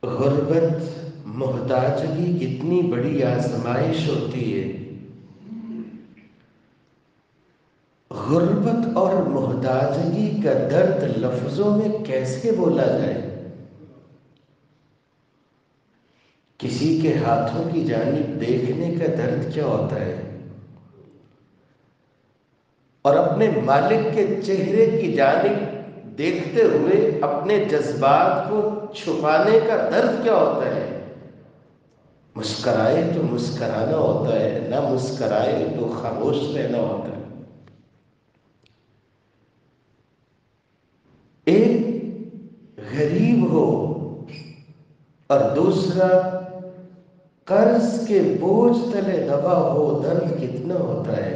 غربت محتاجگی کتنی بڑی آزمائش ہوتی ہے۔ غربت اور محتاجگی کا درد لفظوں میں کیسے بولا جائے؟ کسی کے ہاتھوں کی جانب دیکھنے کا درد کیا ہوتا ہے، اور اپنے مالک کے چہرے کی جانب دیکھتے ہوئے اپنے جذبات کو چھپانے کا درد کیا ہوتا ہے۔ مسکرائے تو مسکرانا ہوتا ہے، نہ مسکرائے تو خاموش رہنا ہوتا ہے۔ ایک غریب ہو اور دوسرا قرض کے بوجھ تلے دبا ہو، درد کتنا ہوتا ہے۔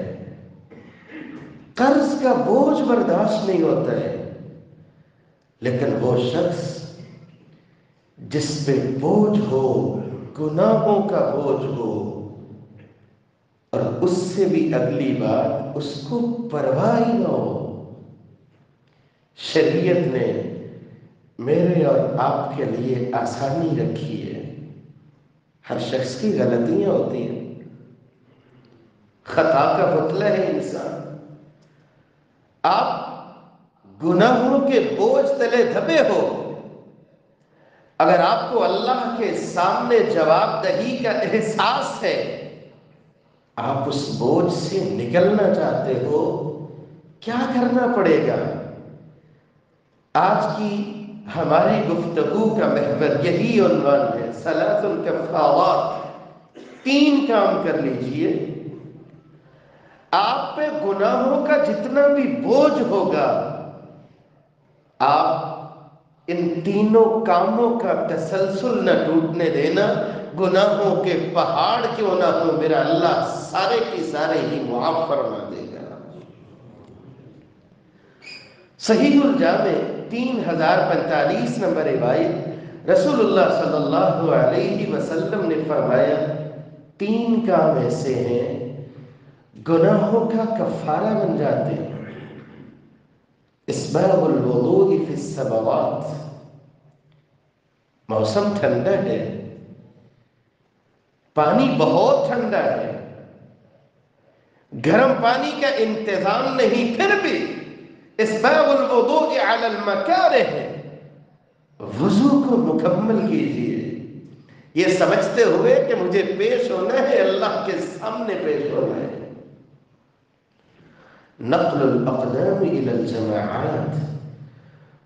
قرض کا بوجھ برداشت نہیں ہوتا ہے، لیکن وہ شخص جس پہ بوجھ ہو، گناہوں کا بوجھ ہو، اور اس سے بھی اگلی بات اس کو پرواہ ہی نہ ہو۔ شریعت نے میرے اور آپ کے لیے آسانی رکھی ہے۔ ہر شخص کی غلطیاں ہوتی ہیں، خطا کا پتلا ہے انسان۔ آپ گناہوں کے بوجھ تلے دبے ہو، اگر آپ کو اللہ کے سامنے جواب دہی کا احساس ہے، آپ اس بوجھ سے نکلنا چاہتے ہو، کیا کرنا پڑے گا؟ آج کی ہماری گفتگو کا محور یہی عنوان ہے، ثلاث الکفارات۔ 3 کام کر لیجئے، آپ پہ گناہوں کا جتنا بھی بوجھ ہوگا، آپ ان 3 کاموں کا تسلسل نہ ٹوٹنے دینا۔ گناہوں کے پہاڑ کیوں نہ ہو، میرا اللہ سارے کی سارے ہی معاف فرما دے گا۔ صحیح الجامع 3045 نمبر روایت، رسول اللہ صلی اللہ علیہ وسلم نے فرمایا، 3 کام ایسے ہیں گناہوں کا کفارہ بن جاتے ہیں۔ اسباغ الوضوء فی الصبوات، موسم ٹھنڈا ہے، پانی بہت ٹھنڈا ہے، گرم پانی کا انتظام نہیں، پھر بھی اسباغ الوضوء علی المکارہ ہے، وضو کو مکمل کیجیے، یہ سمجھتے ہوئے کہ مجھے پیش ہونا ہے، اللہ کے سامنے پیش ہونا ہے۔ نقل الاقدام الی الجماعات،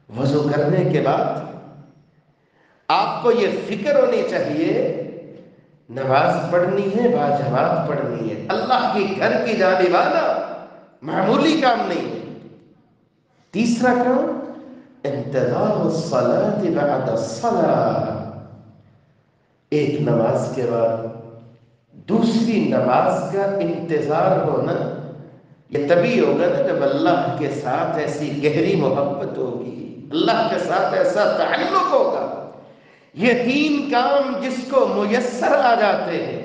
وضو کرنے کے بعد آپ کو یہ فکر ہونی چاہیے نماز پڑھنی ہے، باجماعت پڑھنی ہے، اللہ کی گھر کی جانب آنا معمولی کام نہیں ہے۔ تیسرا کام، انتظار الصلاة بعد الصلاة، ایک نماز کے بعد دوسری نماز کا انتظار ہونا، یہ تبھی ہوگا نا جب اللہ کے ساتھ ایسی گہری محبت ہوگی، اللہ کے ساتھ ایسا تعلق ہوگا۔ یہ 3 کام جس کو میسر آ جاتے ہیں،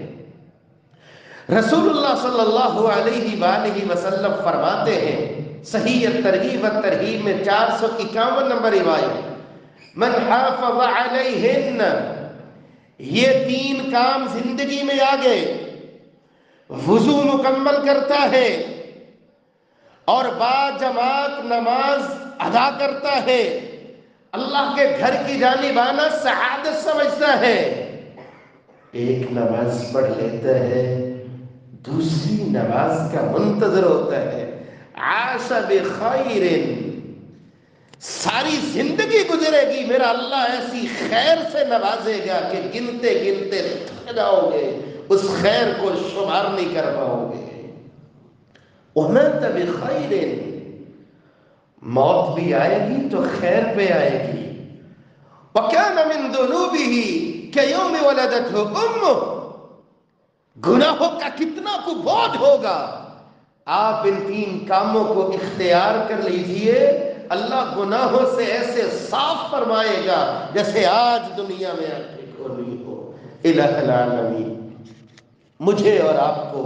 رسول اللہ صلی اللہ علیہ وآلہ وسلم فرماتے ہیں، صحیح الترغیب والترہیب میں 451 نمبر روایت، من حافظ علیہن، یہ 3 کام زندگی میں آ گئے، وضو مکمل کرتا ہے اور باجماعت نماز ادا کرتا ہے، اللہ کے گھر کی جانب آنا سعادت سمجھتا ہے، ایک نماز پڑھ لیتا ہے، دوسری نماز کا منتظر ہوتا ہے، عاش بخیر، ساری زندگی گزرے گی، میرا اللہ ایسی خیر سے نوازے گا کہ گنتے گنتے تھک جاؤ گے، اس خیر کو شمار نہیں کر پاؤ گے۔ وَمَاتَ بِخَيْرٍ، موت بھی آئے گی تو خیر پہ آئے گی۔ وَكَانَ مِن ذُنُوبِهِ كَيَوْمِ وَلَدَتْهُ أُمُّهُ، گناہوں کا کتنا کو بوجھ ہوگا، آپ ان 3 کاموں کو اختیار کر لیجئے، اللہ گناہوں سے ایسے صاف فرمائے گا جیسے آج دنیا میں آنکھیں کھولی ہو۔ الہ العالمین مجھے اور آپ کو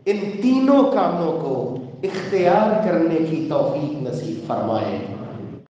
ان 3 کاموں کو اختیار کرنے کی توفیق نصیب فرمائے۔